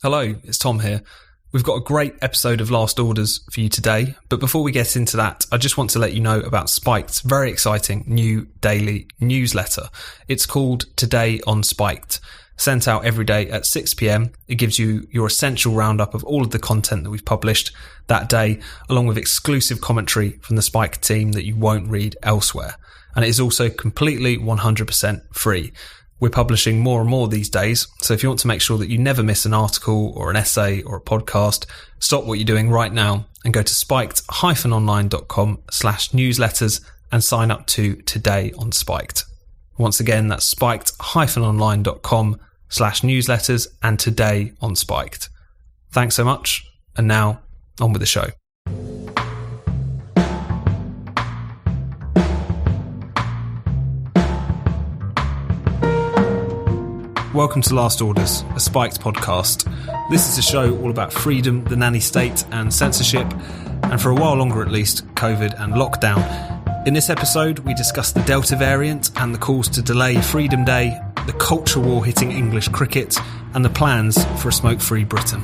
Hello, it's Tom here. We've got a great episode of Last Orders for you today, but before we get into that, I just want to let you know about Spiked's very exciting new daily newsletter. It's called Today on Spiked. Sent out every day at 6 p.m. It gives you your essential roundup of all of the content that we've published that day, along with exclusive commentary from the Spiked team that you won't read elsewhere. And it is also completely 100% free. We're publishing more and more these days, so if you want to make sure that you never miss an article or an essay or a podcast, stop what you're doing right now and go to spiked-online.com/newsletters and sign up to Today on Spiked. Once again, that's spiked-online.com/newsletters and Today on Spiked. Thanks so much, and now on with the show. Welcome to Last Orders, a Spiked podcast. This is a show all about freedom, the nanny state and censorship, and for a while longer at least, COVID and lockdown. In this episode, we discuss the Delta variant and the calls to delay Freedom Day, the culture war hitting English cricket, and the plans for a smoke-free Britain.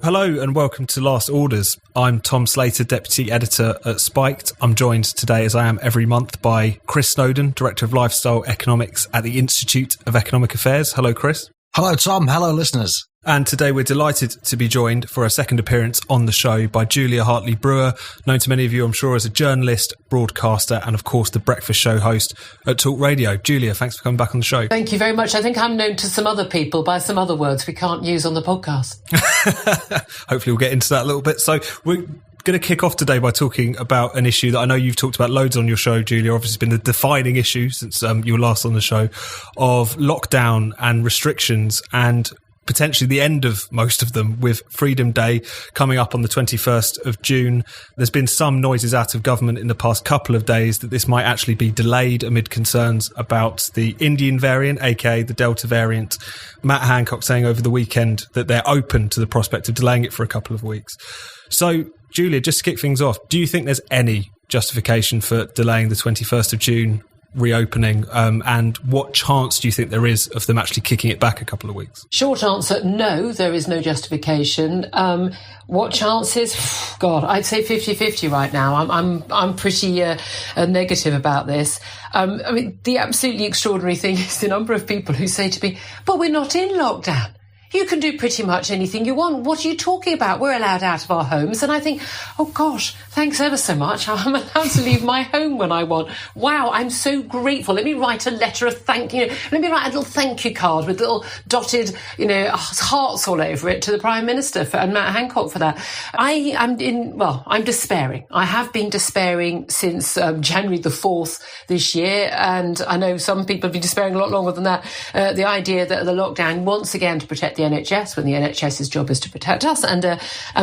Hello and welcome to Last Orders. I'm Tom Slater, Deputy Editor at Spiked. I'm joined today, as I am every month, by Chris Snowdon, Director of Lifestyle Economics at the Institute of Economic Affairs. Hello, Chris. Hello, Tom. Hello, listeners. And today we're delighted to be joined for a second appearance on the show by Julia Hartley-Brewer, known to many of you, I'm sure, as a journalist, broadcaster, and of course the breakfast show host at talkRADIO. Julia, thanks for coming back on the show. Thank you very much. I think I'm known to some other people by some other words we can't use on the podcast. Hopefully we'll get into that a little bit. So we're going to kick off today by talking about an issue that I know you've talked about loads on your show, Julia. Obviously, it's been the defining issue since you were last on the show, of lockdown and restrictions, and potentially the end of most of them, with Freedom Day coming up on the 21st of June. There's been some noises out of government in the past couple of days that this might actually be delayed amid concerns about the Indian variant, aka the Delta variant. Matt Hancock saying over the weekend that they're open to the prospect of delaying it for a couple of weeks. So, Julia, just to kick things off, do you think there's any justification for delaying the 21st of June reopening, and what chance do you think there is of them actually kicking it back a couple of weeks? Short answer, no, there is no justification. What chances? God, I'd say 50-50 right now. I'm pretty negative about this. I mean, the absolutely extraordinary thing is the number of people who say to me, but we're not in lockdown. You can do pretty much anything you want. What are you talking about? We're allowed out of our homes. And I think, oh gosh, thanks ever so much. I'm allowed to leave my home when I want. Wow, I'm so grateful. Let me write a letter of thank you. Let me write a little thank you card with little dotted, hearts all over it to the Prime Minister and Matt Hancock for that. I'm despairing. I have been despairing since January the 4th this year. And I know some people have been despairing a lot longer than that. The idea that the lockdown, once again, to protect the NHS when the NHS's job is to protect us, and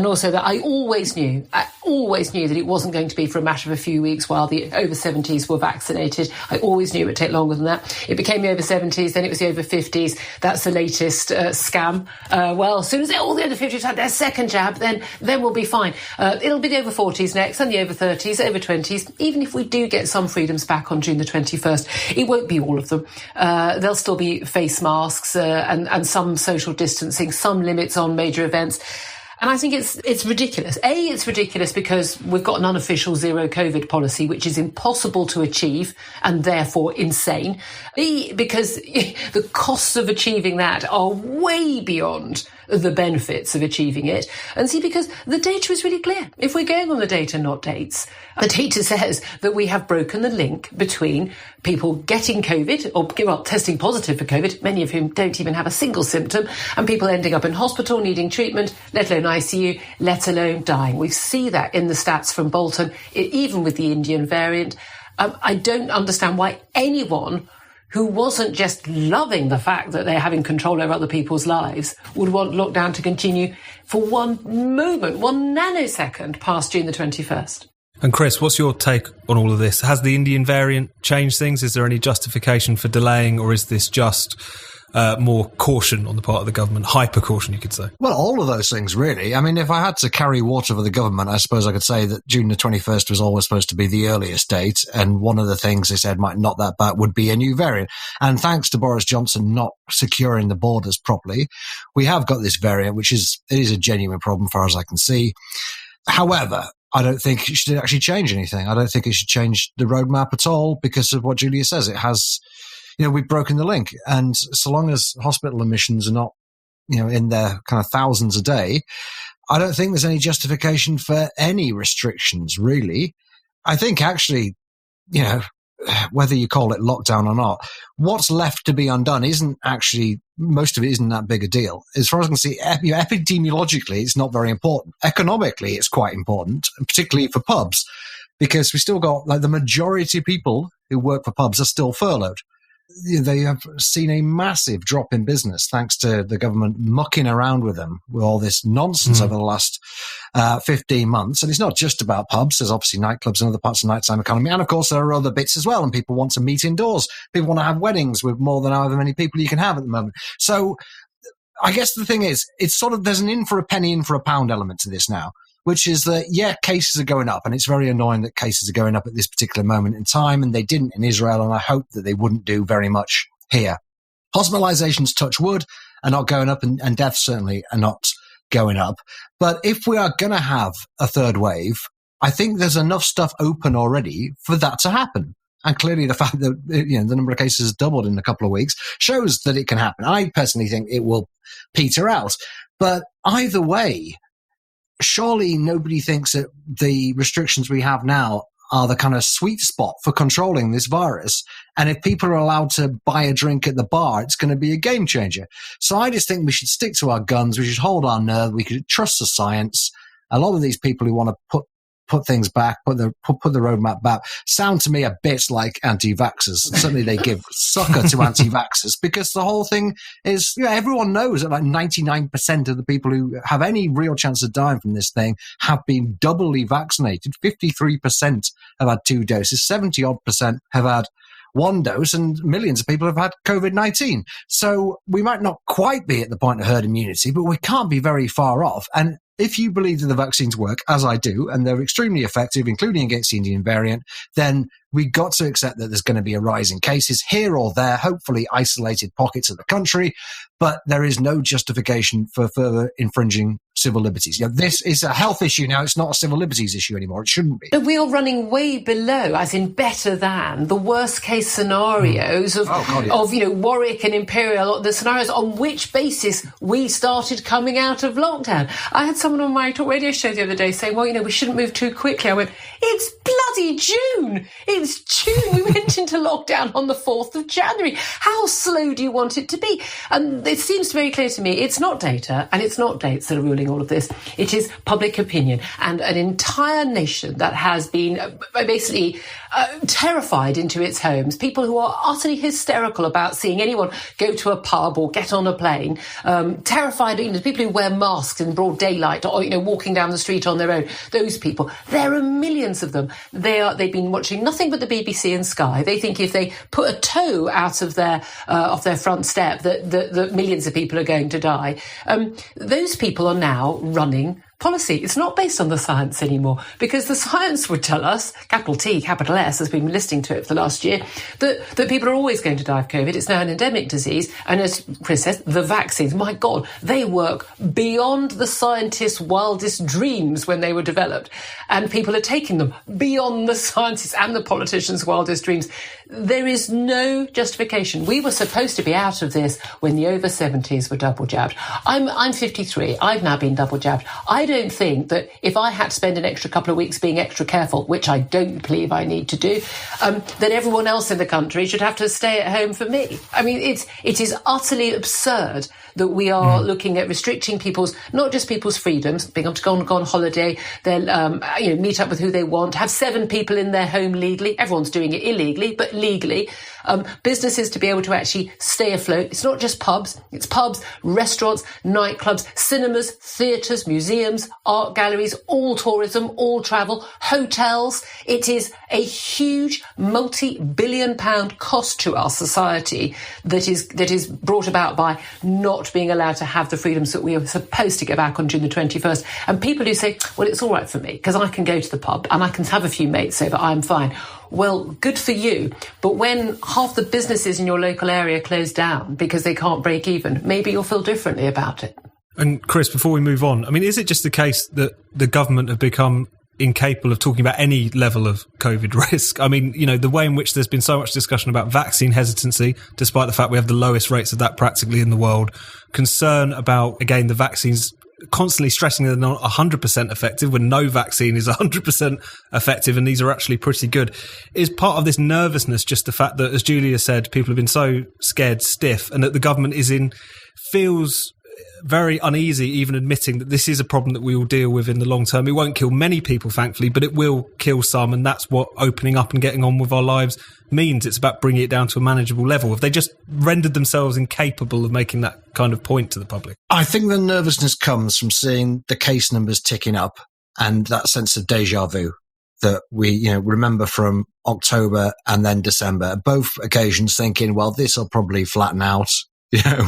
also that I always knew that it wasn't going to be for a matter of a few weeks while the over 70s were vaccinated. I always knew it would take longer than that. It became the over 70s, then it was the over 50s. That's the latest scam. As soon as all the over 50s had their second jab, then we'll be fine. It'll be the over 40s next, and the over 30s, over 20s. Even if we do get some freedoms back on June the 21st, it won't be all of them. There'll still be face masks and some social distancing, some limits on major events. And I think it's ridiculous. A, it's ridiculous because we've got an unofficial zero COVID policy, which is impossible to achieve and therefore insane. B, because the costs of achieving that are way beyond the benefits of achieving it. And C, because the data is really clear. If we're going on the data, not dates, the data says that we have broken the link between people getting COVID or testing positive for COVID, many of whom don't even have a single symptom, and people ending up in hospital needing treatment, let alone ICU, let alone dying. We see that in the stats from Bolton, even with the Indian variant. I don't understand why anyone who wasn't just loving the fact that they're having control over other people's lives would want lockdown to continue for one moment, one nanosecond past June the 21st. And Chris, what's your take on all of this? Has the Indian variant changed things? Is there any justification for delaying, or is this just more caution on the part of the government, hyper caution, you could say? Well, all of those things, really. I mean, if I had to carry water for the government, I suppose I could say that June the 21st was always supposed to be the earliest date. And one of the things they said might knock that back would be a new variant. And thanks to Boris Johnson not securing the borders properly, we have got this variant, which is a genuine problem, far as I can see. However, I don't think it should actually change anything. I don't think it should change the roadmap at all because of what Julia says. It has, we've broken the link. And so long as hospital admissions are not, in their kind of thousands a day, I don't think there's any justification for any restrictions, really. I think actually, whether you call it lockdown or not, what's left to be undone isn't actually, most of it isn't that big a deal. As far as I can see, epidemiologically, it's not very important. Economically, it's quite important, particularly for pubs, because we still got, the majority of people who work for pubs are still furloughed. They have seen a massive drop in business thanks to the government mucking around with them with all this nonsense over the last 15 months. And it's not just about pubs. There's obviously nightclubs and other parts of the nighttime economy. And of course, there are other bits as well. And people want to meet indoors. People want to have weddings with more than however many people you can have at the moment. So I guess the thing is, it's sort of, there's an in for a penny, in for a pound element to this now, which is that, cases are going up. And it's very annoying that cases are going up at this particular moment in time. And they didn't in Israel. And I hope that they wouldn't do very much here. Hospitalizations, touch wood, are not going up, and deaths certainly are not going up. But if we are going to have a third wave, I think there's enough stuff open already for that to happen. And clearly the fact that, the number of cases has doubled in a couple of weeks shows that it can happen. I personally think it will peter out. But either way, surely nobody thinks that the restrictions we have now are the kind of sweet spot for controlling this virus. And if people are allowed to buy a drink at the bar, it's going to be a game changer. So I just think we should stick to our guns. We should hold our nerve. We should trust the science. A lot of these people who want to put things back, put the roadmap back, sound to me a bit like anti-vaxxers. Certainly they give succor to anti-vaxxers because the whole thing is, everyone knows that 99% of the people who have any real chance of dying from this thing have been doubly vaccinated. 53% have had 2 doses, 70-odd% have had 1 dose, and millions of people have had COVID-19. So we might not quite be at the point of herd immunity, but we can't be very far off. And if you believe that the vaccines work, as I do, and they're extremely effective, including against the Indian variant, then we got to accept that there's going to be a rise in cases here or there, hopefully isolated pockets of the country, but there is no justification for further infringing civil liberties. This is a health issue now. It's not a civil liberties issue anymore. It shouldn't be. We are running way below, as in better than, the worst case scenarios of Warwick and Imperial, the scenarios on which basis we started coming out of lockdown. I had someone on my talkRADIO show the other day saying, we shouldn't move too quickly. I went, it's bloody June. It's June. We went into lockdown on the 4th of January. How slow do you want it to be? And it seems very clear to me it's not data and it's not dates that are ruling all of this. It is public opinion and an entire nation that has been basically terrified into its homes. People who are utterly hysterical about seeing anyone go to a pub or get on a plane. Terrified, people who wear masks in broad daylight or, walking down the street on their own. Those people, there are millions of them. They've been watching nothing but the BBC and Sky. They think if they put a toe out of their front step that millions of people are going to die. Those people are now running policy. It's not based on the science anymore, because the science would tell us, capital T, capital S, as we've been listening to it for the last year, that people are always going to die of COVID. It's now an endemic disease. And as Chris says, the vaccines, my God, they work beyond the scientists' wildest dreams when they were developed. And people are taking them beyond the scientists and the politicians' wildest dreams. There is no justification. We were supposed to be out of this when the over 70s were double jabbed. I'm 53. I've now been double jabbed. I don't think that if I had to spend an extra couple of weeks being extra careful, which I don't believe I need to do, that everyone else in the country should have to stay at home for me. I mean, it is utterly absurd that we are looking at restricting not just people's freedoms, being able to go on holiday, they'll meet up with who they want, have 7 people in their home legally. Everyone's doing it illegally, but legally. Businesses to be able to actually stay afloat. It's not just pubs. It's pubs, restaurants, nightclubs, cinemas, theatres, museums, museums, art galleries, all tourism, all travel, hotels. It is a huge multi-billion-pound cost to our society that is brought about by not being allowed to have the freedoms that we are supposed to get back on June the 21st. And people who say, well, it's all right for me because I can go to the pub and I can have a few mates over, I'm fine. Well, good for you. But when half the businesses in your local area close down because they can't break even, maybe you'll feel differently about it. And Chris, before we move on, I mean, is it just the case that the government have become incapable of talking about any level of COVID risk? I mean, you know, the way in which there's been so much discussion about vaccine hesitancy, despite the fact we have the lowest rates of that practically in the world, concern about, again, the vaccines constantly stressing they're not 100% effective when no vaccine is 100% effective, and these are actually pretty good. Is part of this nervousness just the fact that, as Julia said, people have been so scared stiff, and that the government feels very uneasy even admitting that this is a problem that we will deal with in the long term? It won't kill many people, thankfully, but it will kill some, and that's what opening up and getting on with our lives means. It's about bringing it down to a manageable level. Have they just rendered themselves incapable of making that kind of point to the public? I think the nervousness comes from seeing the case numbers ticking up and that sense of deja vu that we, remember from October and then December, both occasions thinking, well, this will probably flatten out.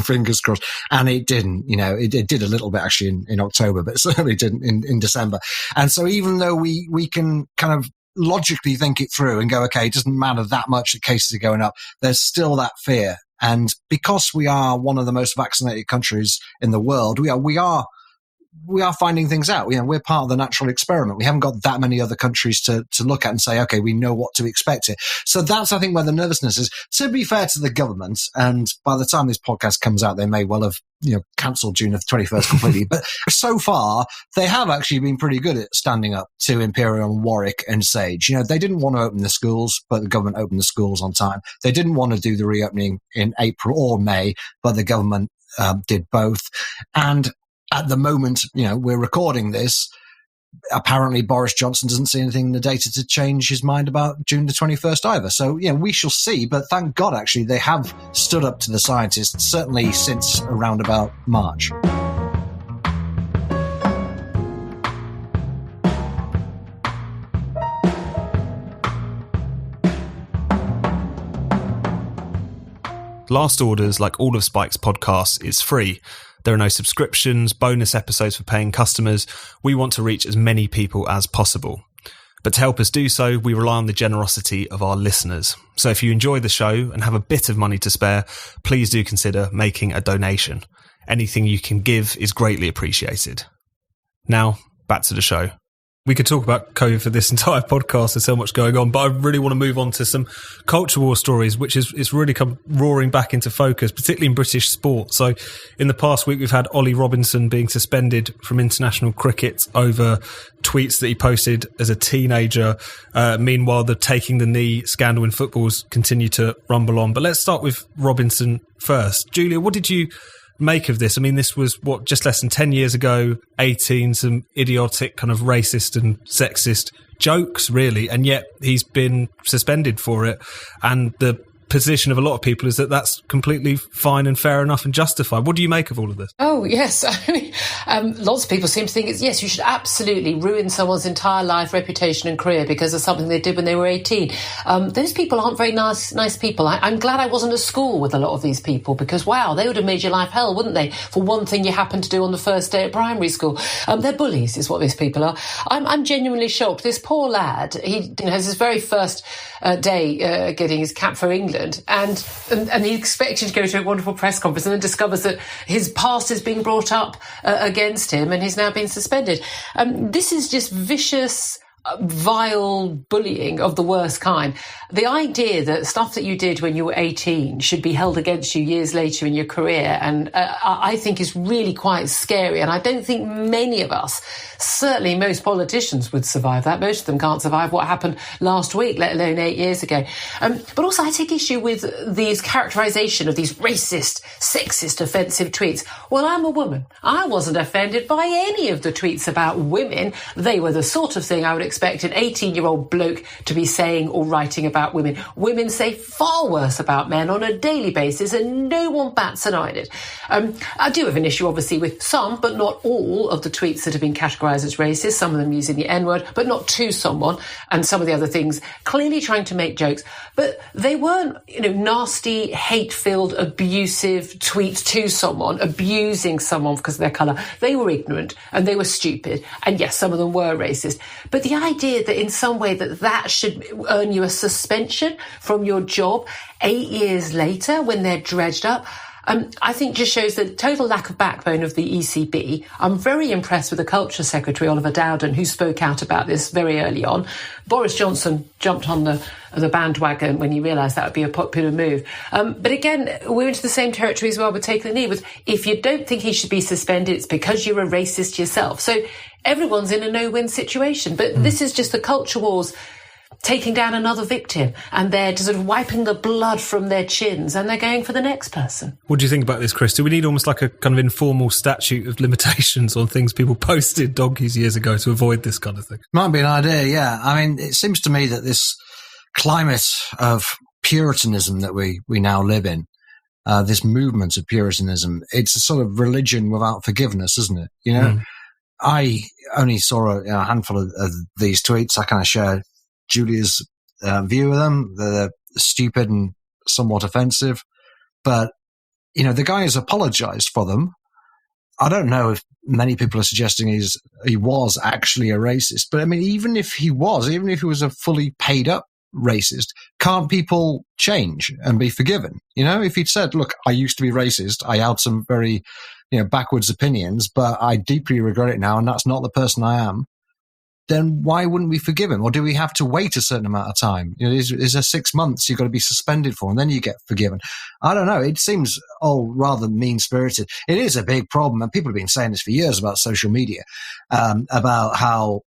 Fingers crossed. And it didn't, it did a little bit actually in October, but it certainly didn't in December. And so even though we can kind of logically think it through and go, okay, it doesn't matter that much that cases are going up, there's still that fear. And because we are one of the most vaccinated countries in the world, we are finding things out. We're part of the natural experiment. We haven't got that many other countries to look at and say, okay, we know what to expect here. So that's, I think, where the nervousness is. To be fair to the government, and by the time this podcast comes out, they may well have, cancelled June the 21st completely. But so far, they have actually been pretty good at standing up to Imperial and Warwick and Sage. They didn't want to open the schools, but the government opened the schools on time. They didn't want to do the reopening in April or May, but the government did both. And at the moment, we're recording this, apparently Boris Johnson doesn't see anything in the data to change his mind about June the 21st either. So, we shall see. But thank God, actually, they have stood up to the scientists, certainly since around about March. Last Orders, like all of Spike's podcasts, is free. There are no subscriptions, bonus episodes for paying customers. We want to reach as many people as possible. But to help us do so, we rely on the generosity of our listeners. So if you enjoy the show and have a bit of money to spare, please do consider making a donation. Anything you can give is greatly appreciated. Now, back to the show. We could talk about COVID for this entire podcast. There's so much going on, but I really want to move on to some culture war stories, which is really come roaring back into focus, particularly in British sport. So in the past week, we've had Ollie Robinson being suspended from international cricket over tweets that he posted as a teenager. Meanwhile, the taking the knee scandal in footballs continue to rumble on. But let's start with Robinson first. Julia, what did you make of this? I mean, this was just less than 10 years ago, 18, some idiotic kind of racist and sexist jokes, really, and yet he's been suspended for it. And the position of a lot of people is that that's completely fine and fair enough and justified. What do you make of all of this? Oh, yes. I mean, lots of people seem to think yes, you should absolutely ruin someone's entire life, reputation and career because of something they did when they were 18. Those people aren't very nice people. I'm glad I wasn't at school with a lot of these people because, wow, they would have made your life hell, wouldn't they? For one thing you happened to do on the first day at primary school. They're bullies is what these people are. I'm genuinely shocked. This poor lad, he has his very first day getting his cap for England. And he expected to go to a wonderful press conference and then discovers that his past is being brought up against him and he's now been suspended. This is just vicious, vile bullying of the worst kind. The idea that stuff that you did when you were 18 should be held against you years later in your career, and I think is really quite scary. And I don't think many of us, certainly most politicians, would survive that. Most of them can't survive what happened last week, let alone 8 years ago. But also I take issue with these characterisation of these racist, sexist, offensive tweets. Well, I'm a woman. I wasn't offended by any of the tweets about women. They were the sort of thing I would expect an 18-year-old bloke to be saying or writing about women. Women say far worse about men on a daily basis, and no one bats an eyelid. I do have an issue, obviously, with some, but not all, of the tweets that have been categorised as racist, some of them using the N-word, but not to someone, and some of the other things clearly trying to make jokes. But they weren't, nasty, hate-filled, abusive tweets to someone, abusing someone because of their colour. They were ignorant and they were stupid. And yes, some of them were racist. But the idea that in some way that should earn you a suspension from your job 8 years later when they're dredged up, I think just shows the total lack of backbone of the ECB. I'm very impressed with the Culture Secretary, Oliver Dowden, who spoke out about this very early on. Boris Johnson jumped on the bandwagon when he realised that would be a popular move. But again, we're into the same territory as well with taking the knee. With if you don't think he should be suspended, it's because you're a racist yourself. So everyone's in a no-win situation. But this is just the culture wars taking down another victim, and they're sort of wiping the blood from their chins, and they're going for the next person. What do you think about this, Chris? Do we need almost like a kind of informal statute of limitations on things people posted donkeys years ago to avoid this kind of thing? Might be an idea, yeah. I mean, it seems to me that this climate of Puritanism that we now live in, this movement of Puritanism, it's a sort of religion without forgiveness, isn't it? I only saw a handful of these tweets. I kind of share Julia's view of them. They're stupid and somewhat offensive. But, the guy has apologized for them. I don't know if many people are suggesting he was actually a racist. But, I mean, even if he was a fully paid up racist, can't people change and be forgiven? If he'd said, look, I used to be racist. I held some very, backwards opinions, but I deeply regret it now, and that's not the person I am. Then why wouldn't we forgive him? Or do we have to wait a certain amount of time? Is there 6 months you've got to be suspended for, and then you get forgiven? I don't know. It seems rather mean-spirited. It is a big problem, and people have been saying this for years about social media, about how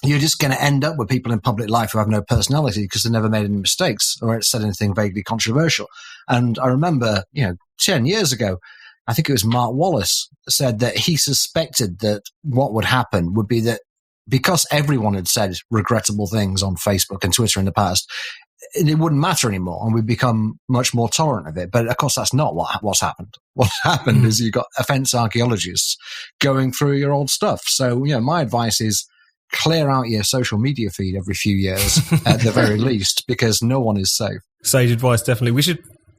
you're just going to end up with people in public life who have no personality because they've never made any mistakes or said anything vaguely controversial. And I remember, 10 years ago, I think it was Mark Wallace said that he suspected that what would happen would be that because everyone had said regrettable things on Facebook and Twitter in the past, it wouldn't matter anymore, and we'd become much more tolerant of it. But of course, that's not what's happened. What's happened is you've got offence archaeologists going through your old stuff. So, my advice is clear out your social media feed every few years at the very least, because no one is safe. Sage advice, definitely.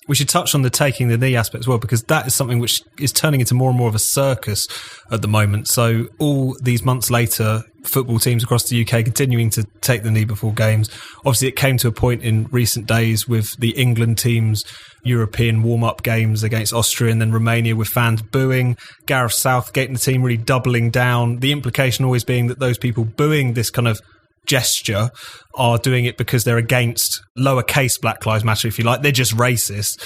We should touch on the taking the knee aspect as well, because that is something which is turning into more and more of a circus at the moment. So all these months later, football teams across the UK continuing to take the knee before games. Obviously, it came to a point in recent days with the England team's European warm-up games against Austria and then Romania with fans booing. Gareth Southgate and the team really doubling down. The implication always being that those people booing this kind of gesture are doing it because they're against lowercase Black Lives Matter, if you like. They're just racist.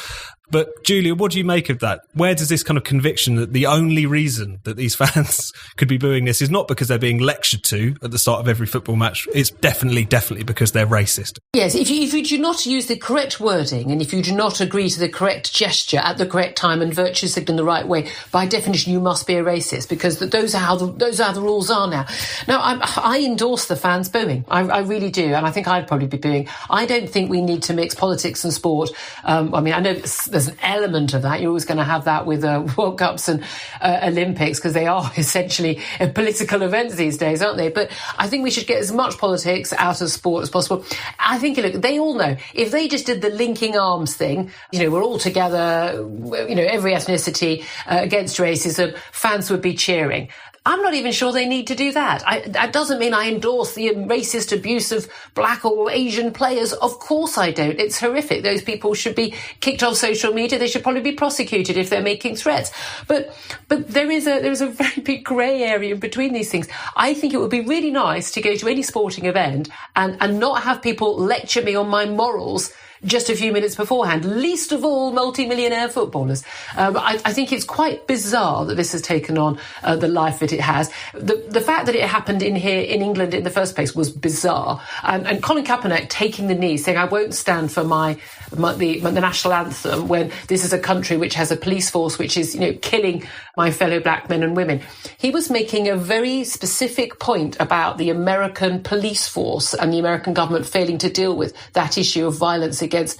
But Julia, what do you make of that? Where does this kind of conviction that the only reason that these fans could be booing this is not because they're being lectured to at the start of every football match, it's definitely because they're racist? Yes, if you do not use the correct wording and if you do not agree to the correct gesture at the correct time and virtue signal in the right way, by definition you must be a racist, because those are how the rules are now. Now, I endorse the fans booing. I really do, and I think I'd probably be booing. I don't think we need to mix politics and sport. I know there's an element of that. You're always going to have that with World Cups and Olympics, because they are essentially political events these days, aren't they? But I think we should get as much politics out of sport as possible. I think, look, they all know if they just did the linking arms thing, we're all together, every ethnicity against racism, fans would be cheering. I'm not even sure they need to do that. That doesn't mean I endorse the racist abuse of black or Asian players. Of course I don't. It's horrific. Those people should be kicked off social media. They should probably be prosecuted if they're making threats. But there is a very big grey area in between these things. I think it would be really nice to go to any sporting event and not have people lecture me on my morals just a few minutes beforehand, least of all multi-millionaire footballers. I think it's quite bizarre that this has taken on the life it it has. The fact that it happened in England in the first place was bizarre. And Colin Kaepernick taking the knee, saying, I won't stand for the national anthem when this is a country which has a police force which is, killing my fellow black men and women. He was making a very specific point about the American police force and the American government failing to deal with that issue of violence against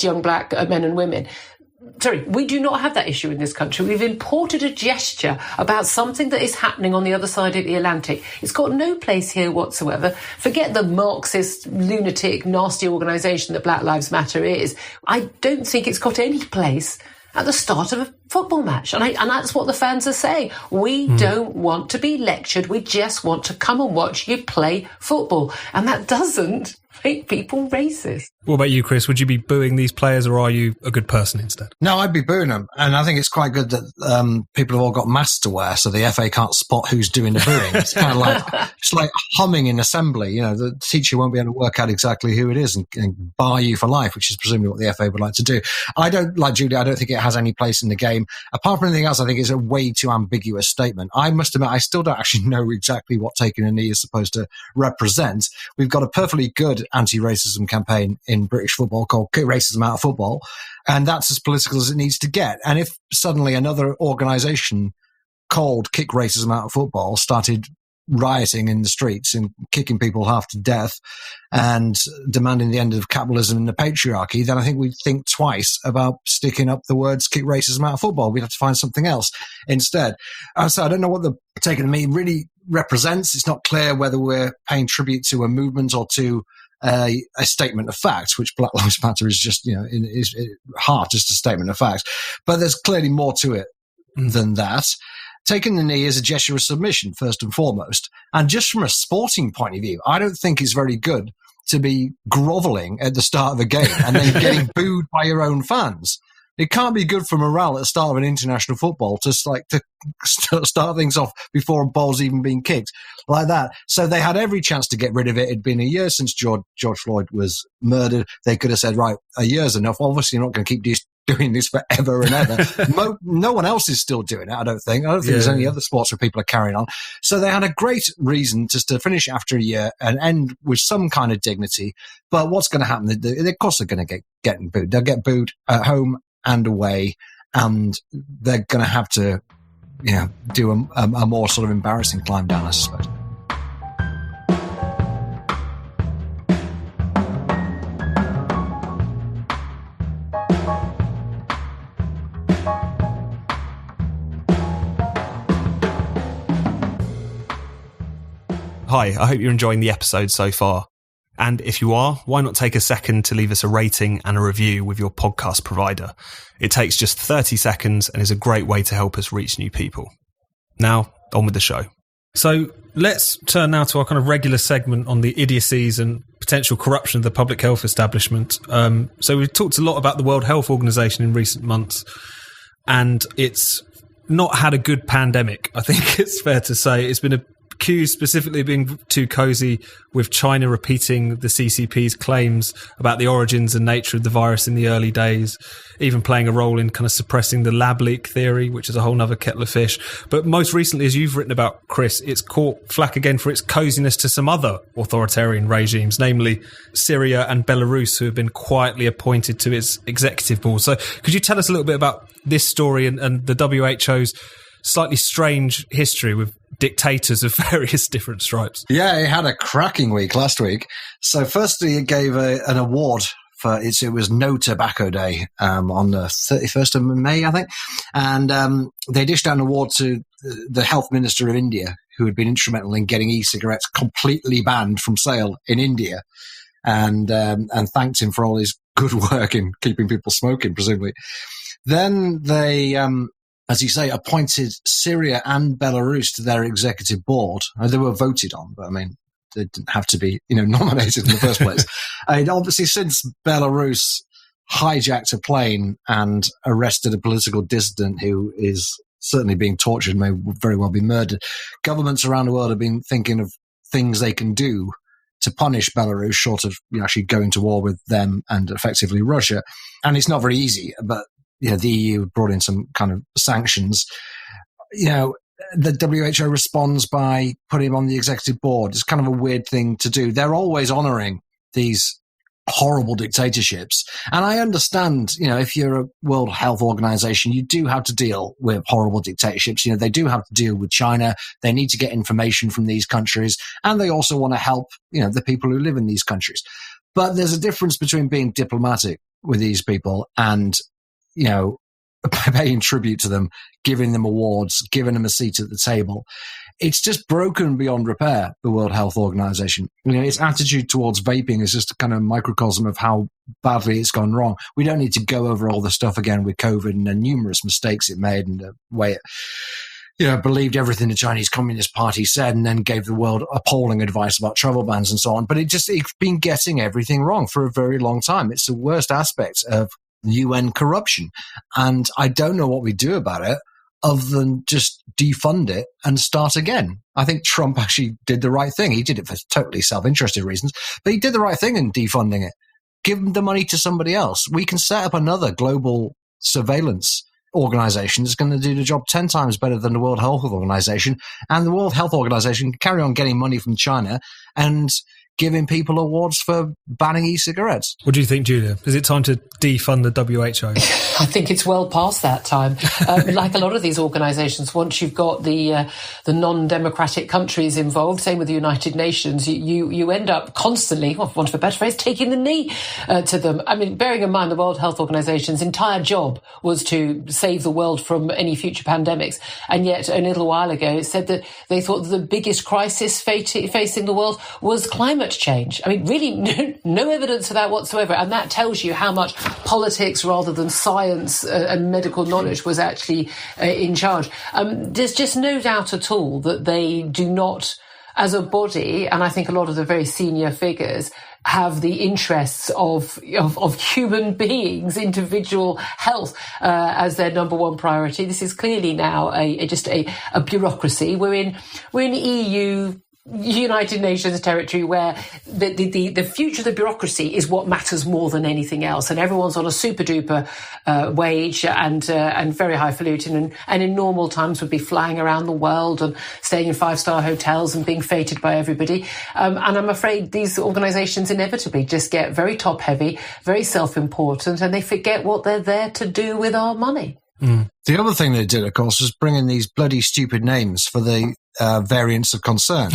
young black men and women. Sorry, we do not have that issue in this country. We've imported a gesture about something that is happening on the other side of the Atlantic. It's got no place here whatsoever. Forget the Marxist, lunatic, nasty organisation that Black Lives Matter is. I don't think it's got any place at the start of a football match. And that's what the fans are saying. We don't want to be lectured. We just want to come and watch you play football. And that doesn't make people racist. What about you, Chris? Would you be booing these players, or are you a good person instead? No, I'd be booing them. And I think it's quite good that people have all got masks to wear, so the FA can't spot who's doing the booing. It's kind of like humming in assembly. The teacher won't be able to work out exactly who it is and bar you for life, which is presumably what the FA would like to do. I don't, like Julia, I don't think it has any place in the game. Apart from anything else, I think it's a way too ambiguous statement. I must admit, I still don't actually know exactly what taking a knee is supposed to represent. We've got a perfectly good anti-racism campaign in British football called Kick Racism Out of Football, and that's as political as it needs to get. And if suddenly another organisation called Kick Racism Out of Football started rioting in the streets and kicking people half to death and demanding the end of capitalism and the patriarchy, then I think we'd think twice about sticking up the words Kick Racism Out of Football. We'd have to find something else instead. So I don't know what the taking a knee really represents. It's not clear whether we're paying tribute to a movement or to a statement of fact, which Black Lives Matter is just, in its heart, just a statement of fact. But there's clearly more to it than that. Taking the knee is a gesture of submission, first and foremost. And just from a sporting point of view, I don't think it's very good to be grovelling at the start of a game and then getting booed by your own fans. It can't be good for morale at the start of an international football to start things off before a ball's even been kicked like that. So they had every chance to get rid of it. It'd been a year since George Floyd was murdered. They could have said, right, a year's enough. Obviously, you're not going to keep doing this forever and ever. No one else is still doing it, I don't think. There's any other sports where people are carrying on. So they had a great reason just to finish after a year and end with some kind of dignity. But what's going to happen? Of course, they're going to get booed. They'll get booed at home and away, and they're going to have to, do a more sort of embarrassing climb down, I suppose. Hi, I hope you're enjoying the episode so far. And if you are, why not take a second to leave us a rating and a review with your podcast provider? It takes just 30 seconds and is a great way to help us reach new people. Now, on with the show. So let's turn now to our kind of regular segment on the idiocies and potential corruption of the public health establishment. So we've talked a lot about the World Health Organization in recent months, and it's not had a good pandemic. I think it's fair to say it's been accused specifically of being too cozy with China repeating the CCP's claims about the origins and nature of the virus in the early days, even playing a role in kind of suppressing the lab leak theory, which is a whole nother kettle of fish. But most recently, as you've written about, Chris, it's caught flack again for its coziness to some other authoritarian regimes, namely Syria and Belarus, who have been quietly appointed to its executive board. So could you tell us a little bit about this story and the WHO's slightly strange history with dictators of various different stripes? Yeah, it had a cracking week last week. So firstly, it gave an award for it was No Tobacco Day on the 31st of May, I think. And they dished out an award to the health minister of India, who had been instrumental in getting e-cigarettes completely banned from sale in India, and thanked him for all his good work in keeping people smoking, presumably. Then they as you say, appointed Syria and Belarus to their executive board. They were voted on, but I mean, they didn't have to be, nominated in the first place. And obviously, since Belarus hijacked a plane and arrested a political dissident who is certainly being tortured, may very well be murdered, governments around the world have been thinking of things they can do to punish Belarus, short of actually going to war with them and effectively Russia. And it's not very easy, but the EU brought in some kind of sanctions. the WHO responds by putting him on the executive board. It's kind of a weird thing to do. They're always honouring these horrible dictatorships. And I understand, if you're a World Health Organization, you do have to deal with horrible dictatorships. They do have to deal with China. They need to get information from these countries. And they also want to help, the people who live in these countries. But there's a difference between being diplomatic with these people and, paying tribute to them, giving them awards, giving them a seat at the table. It's just broken beyond repair, the World Health Organization. Its attitude towards vaping is just a kind of microcosm of how badly it's gone wrong. We don't need to go over all the stuff again with COVID and the numerous mistakes it made and the way it believed everything the Chinese Communist Party said and then gave the world appalling advice about travel bans and so on. But it's been getting everything wrong for a very long time. It's the worst aspect of UN corruption. And I don't know what we do about it other than just defund it and start again. I think Trump actually did the right thing. He did it for totally self-interested reasons, but he did the right thing in defunding it. Give the money to somebody else. We can set up another global surveillance organization that's going to do the job 10 times better than the World Health Organization. And the World Health Organization can carry on getting money from China and giving people awards for banning e-cigarettes. What do you think, Julia? Is it time to defund the WHO? I think it's well past that time. Like a lot of these organisations, once you've got the non-democratic countries involved, same with the United Nations, you end up constantly, for want of a better phrase, taking the knee to them. I mean, bearing in mind the World Health Organization's entire job was to save the world from any future pandemics, and yet a little while ago it said that they thought that the biggest crisis facing the world was climate change. I mean, really no evidence of that whatsoever, and that tells you how much politics rather than science and medical knowledge was actually in charge. There's just no doubt at all that they do not, as a body, and I think a lot of the very senior figures have the interests of human beings, individual health, as their number one priority. This is clearly now just a bureaucracy. We're in EU, United Nations territory, where the future of the bureaucracy is what matters more than anything else, and everyone's on a super duper wage and very highfalutin, and in normal times would be flying around the world and staying in 5-star hotels and being feted by everybody. And I'm afraid these organisations inevitably just get very top heavy, very self-important, and they forget what they're there to do with our money. Mm. The other thing they did, of course, was bring in these bloody stupid names for the variants of concern,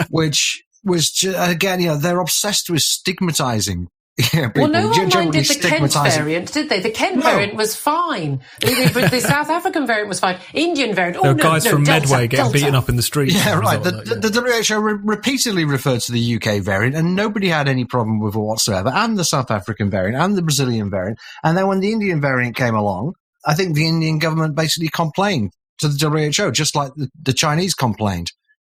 which was, again, they're obsessed with stigmatizing people. Well, no one minded the Kent variant, did they? The Kent variant was fine. The South African variant was fine. Indian variant, there were guys from Medway getting beaten up in the streets. Yeah, right. The WHO repeatedly referred to the UK variant, and nobody had any problem with it whatsoever, and the South African variant, and the Brazilian variant. And then when the Indian variant came along, I think the Indian government basically complained to the WHO, just like the Chinese complained.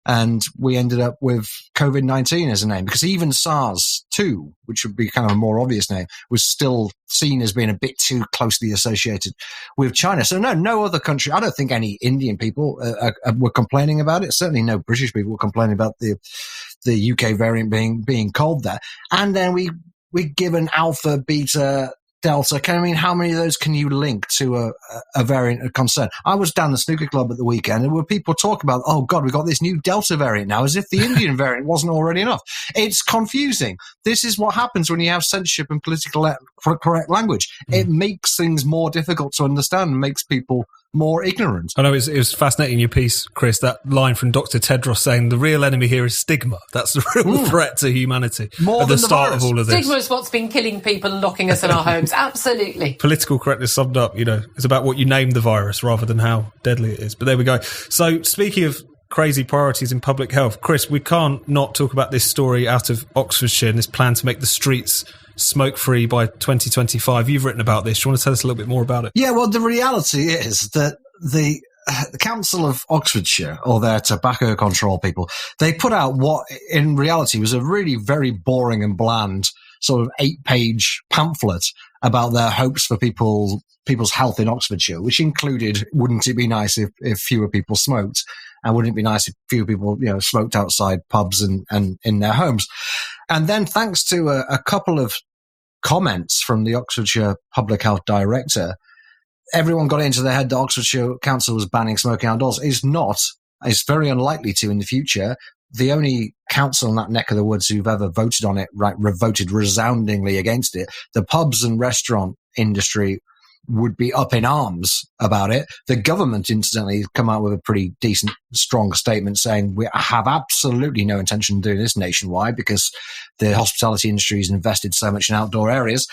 And we ended up with COVID-19 as a name, because even SARS-2, which would be kind of a more obvious name, was still seen as being a bit too closely associated with China. So no other country, I don't think any Indian people were complaining about it. Certainly no British people were complaining about the UK variant being called that. And then we given Alpha, Beta, Delta. How many of those can you link to a variant of concern? I was down the snooker club at the weekend, and there were people talking about, oh God, we've got this new Delta variant now, as if the Indian variant wasn't already enough. It's confusing. This is what happens when you have censorship and political correct language. It makes things more difficult to understand and makes people more ignorant. I know it was fascinating, your piece, Chris, that line from Dr. Tedros saying the real enemy here is stigma. That's the real threat to humanity more at the start of all of this. Stigma is what's been killing people and locking us in our homes. Absolutely. Political correctness summed up, it's about what you name the virus rather than how deadly it is. But there we go. So speaking of crazy priorities in public health, Chris, we can't not talk about this story out of Oxfordshire and this plan to make the streets smoke-free by 2025. You've written about this. Do you want to tell us a little bit more about it? Yeah, well, the reality is that the Council of Oxfordshire, or their tobacco control people, they put out what in reality was a really very boring and bland sort of 8-page pamphlet about their hopes for people's health in Oxfordshire, which included, wouldn't it be nice if fewer people smoked? And wouldn't it be nice if fewer people, smoked outside pubs and in their homes? And then thanks to a couple of comments from the Oxfordshire Public Health Director, everyone got it into their head that Oxfordshire Council was banning smoking outdoors. It's not. It's very unlikely to in the future. The only council in that neck of the woods who've ever voted on it, voted resoundingly against it, the pubs and restaurant industry would be up in arms about it. The government, incidentally, has come out with a pretty decent, strong statement saying we have absolutely no intention of doing this nationwide because the hospitality industry has invested so much in outdoor areas.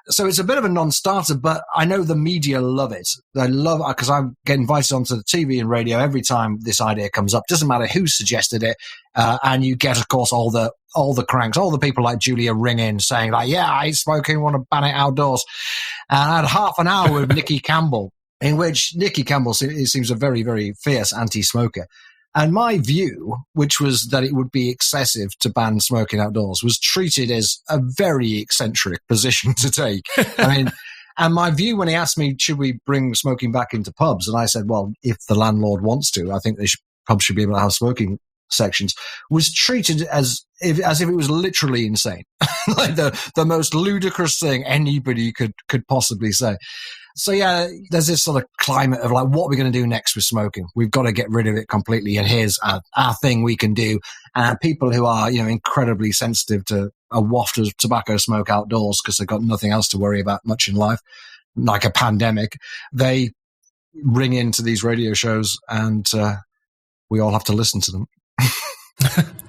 So it's a bit of a non-starter, but I know the media love it. They love it because I get invited onto the TV and radio every time this idea comes up. Doesn't matter who suggested it. And you get, of course, all the cranks, all the people like Julia ring in saying like, yeah, I hate smoking, want to ban it outdoors. And I had half an hour with Nikki Campbell, in which Nikki Campbell seems a very, very fierce anti-smoker. And my view, which was that it would be excessive to ban smoking outdoors, was treated as a very eccentric position to take. I mean, and my view when he asked me, should we bring smoking back into pubs? And I said, well, if the landlord wants to, I think pubs should be able to have smoking sections, was treated as if it was literally insane. Like the most ludicrous thing anybody could possibly say. So yeah, there's this sort of climate of like, what are we going to do next with smoking? We've got to get rid of it completely. And here's our thing we can do. And people who are, incredibly sensitive to a waft of tobacco smoke outdoors because they've got nothing else to worry about much in life, like a pandemic, they ring into these radio shows and we all have to listen to them.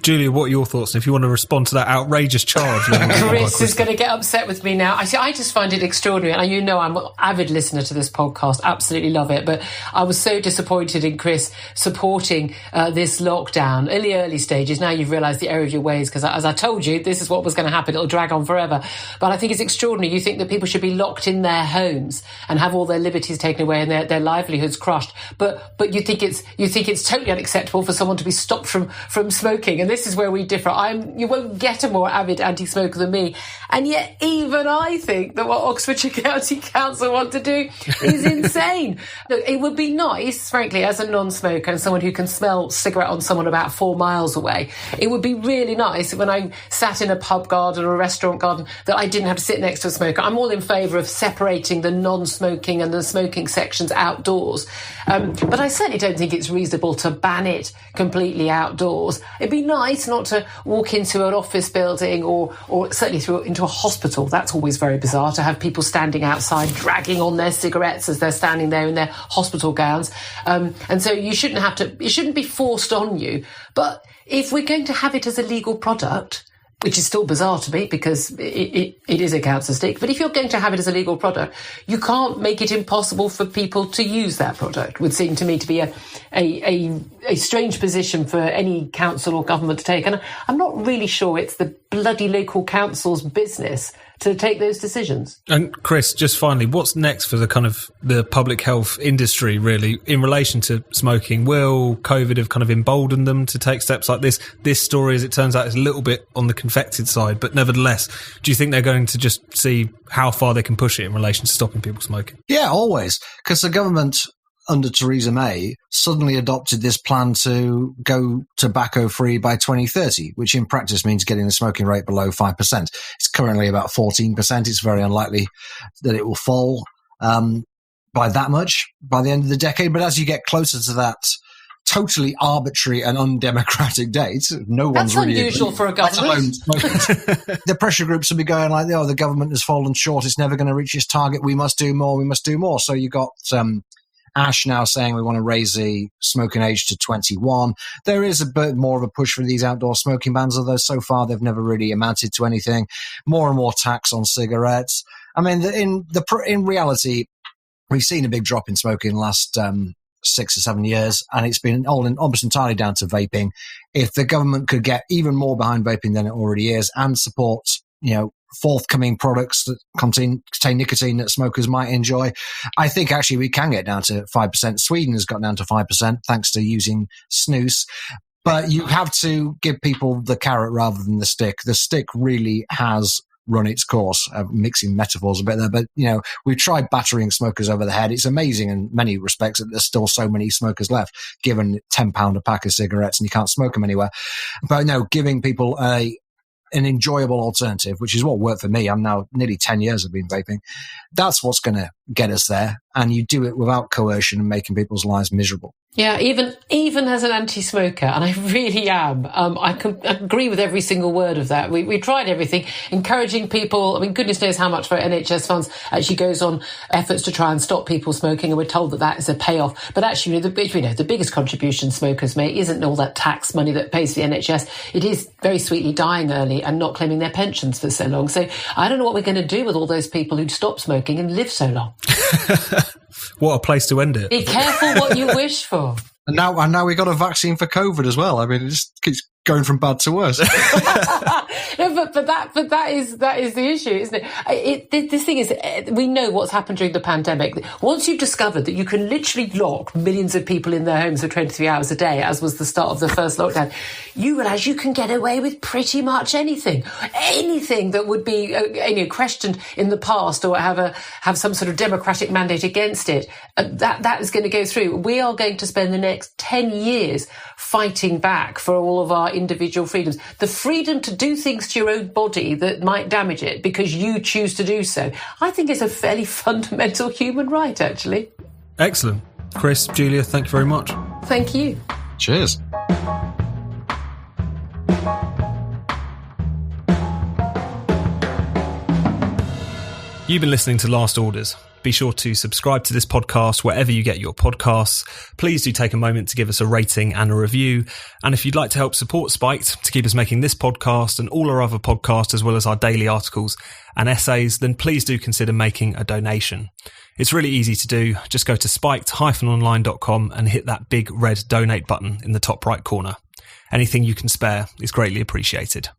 Julia, what are your thoughts? And if you want to respond to that outrageous charge, Chris is going to get upset with me now. I just find it extraordinary. And I'm an avid listener to this podcast, absolutely love it. But I was so disappointed in Chris supporting this lockdown in the early stages. Now you've realised the error of your ways because, as I told you, this is what was going to happen. It'll drag on forever. But I think it's extraordinary. You think that people should be locked in their homes and have all their liberties taken away and their livelihoods crushed. But you think it's totally unacceptable for someone to be stopped from smoking. And this is where we differ. You won't get a more avid anti-smoker than me. And yet even I think that what Oxfordshire County Council want to do is insane. Look, it would be nice, frankly, as a non-smoker and someone who can smell cigarette on someone about 4 miles away, it would be really nice when I sat in a pub garden or a restaurant garden that I didn't have to sit next to a smoker. I'm all in favour of separating the non-smoking and the smoking sections outdoors. But I certainly don't think it's reasonable to ban it completely outdoors. It'd be nice not to walk into an office building or certainly into a hospital. That's always very bizarre to have people standing outside dragging on their cigarettes as they're standing there in their hospital gowns. And so it shouldn't be forced on you. But if we're going to have it as a legal product, which is still bizarre to me because it is a council stick. But if you're going to have it as a legal product, you can't make it impossible for people to use that product. Would seem to me to be a strange position for any council or government to take. And I'm not really sure it's the bloody local council's business to take those decisions. And Chris, just finally, what's next for the public health industry, really, in relation to smoking? Will COVID have kind of emboldened them to take steps like this? This story, as it turns out, is a little bit on the confected side, but nevertheless, do you think they're going to just see how far they can push it in relation to stopping people smoking? Yeah, always. Because the government under Theresa May suddenly adopted this plan to go tobacco-free by 2030, which in practice means getting the smoking rate below 5%. It's currently about 14%. It's very unlikely that it will fall by that much by the end of the decade. But as you get closer to that totally arbitrary and undemocratic date, That's unusual for a government. The pressure groups will be going like, the government has fallen short. It's never going to reach its target. We must do more. We must do more. So you got Ash now saying we want to raise the smoking age to 21. There is a bit more of a push for these outdoor smoking bans, although so far they've never really amounted to anything. More and more tax on cigarettes. I mean, in reality, we've seen a big drop in smoking in the last 6 or 7 years, and it's been almost entirely down to vaping. If the government could get even more behind vaping than it already is and support, forthcoming products that contain nicotine that smokers might enjoy, I think actually we can get down to 5%. Sweden has got down to 5% thanks to using snus. But you have to give people the carrot rather than the stick. The stick really has run its course. Mixing metaphors a bit there, but we've tried battering smokers over the head. It's amazing in many respects that there's still so many smokers left, given £10 a pack of cigarettes and you can't smoke them anywhere. But no, giving people an enjoyable alternative, which is what worked for me. I'm now nearly 10 years I've been vaping. That's what's going to get us there. And you do it without coercion and making people's lives miserable. Yeah, even as an anti-smoker, and I really am, I agree with every single word of that. We tried everything, encouraging people. I mean, goodness knows how much for NHS funds actually goes on efforts to try and stop people smoking, and we're told that that is a payoff. But actually, the biggest contribution smokers make isn't all that tax money that pays for the NHS. It is very sweetly dying early and not claiming their pensions for so long. So I don't know what we're going to do with all those people who stop smoking and live so long. What a place to end it. Be careful what you wish for. And now we got a vaccine for COVID as well. I mean, it just keeps going from bad to worse. No, but that is the issue, isn't it? This thing is, we know what's happened during the pandemic. Once you've discovered that you can literally lock millions of people in their homes for 23 hours a day, as was the start of the first lockdown, you realise you can get away with pretty much anything that would be questioned in the past or have some sort of democratic mandate against it. That is going to go through. We are going to spend the next 10 years fighting back for all of our individual freedoms. The freedom to do things to your own body that might damage it because you choose to do so, I think is a fairly fundamental human right, actually. Excellent. Chris, Julia, thank you very much. Thank you. Cheers. You've been listening to Last Orders. Be sure to subscribe to this podcast wherever you get your podcasts. Please do take a moment to give us a rating and a review. And if you'd like to help support Spiked to keep us making this podcast and all our other podcasts, as well as our daily articles and essays, then please do consider making a donation. It's really easy to do. Just go to spiked-online.com and hit that big red donate button in the top right corner. Anything you can spare is greatly appreciated.